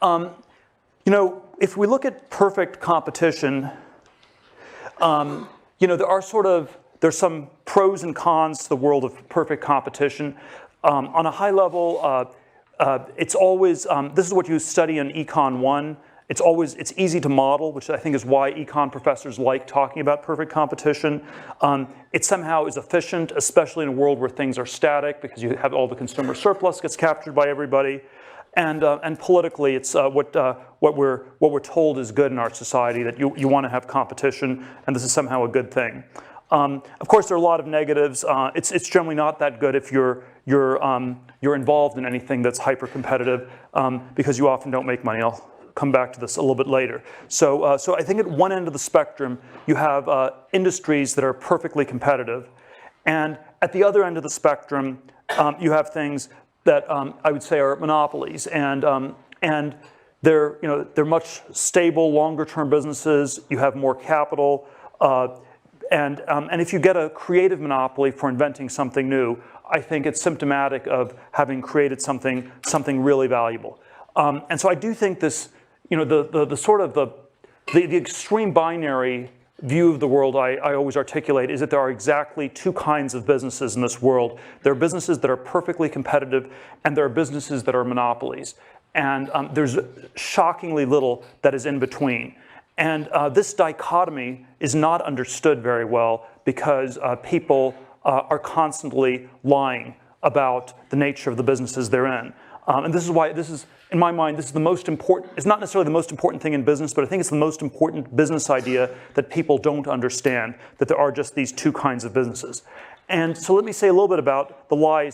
You know, if we look at perfect competition, you know, there's some pros and cons to the world of perfect competition. On a high level, it's always, this is what you study in Econ 1. It's easy to model, which I think is why econ professors like talking about perfect competition. It somehow is efficient, especially in a world where things are static, because you have all the consumer surplus gets captured by everybody. And politically, it's what we're told is good in our society, that you want to have competition, and this is somehow a good thing. Of course, there are a lot of negatives. It's generally not that good if you're involved in anything that's hyper competitive, because you often don't make money. I'll come back to this a little bit later. So I think at one end of the spectrum, you have industries that are perfectly competitive, and at the other end of the spectrum, you have things that I would say are monopolies, and they're much stable, longer-term businesses. You have more capital, and if you get a creative monopoly for inventing something new, I think it's symptomatic of having created something really valuable. And so I do think this, you know, the extreme binary view of the world I always articulate is that there are exactly two kinds of businesses in this world. There are businesses that are perfectly competitive, and there are businesses that are monopolies. And there's shockingly little that is in between. And this dichotomy is not understood very well because people are constantly lying about the nature of the businesses they're in. And this is why in my mind, this is the most important, it's not necessarily the most important thing in business, but I think it's the most important business idea that people don't understand, that there are just these two kinds of businesses. And so let me say a little bit about the lies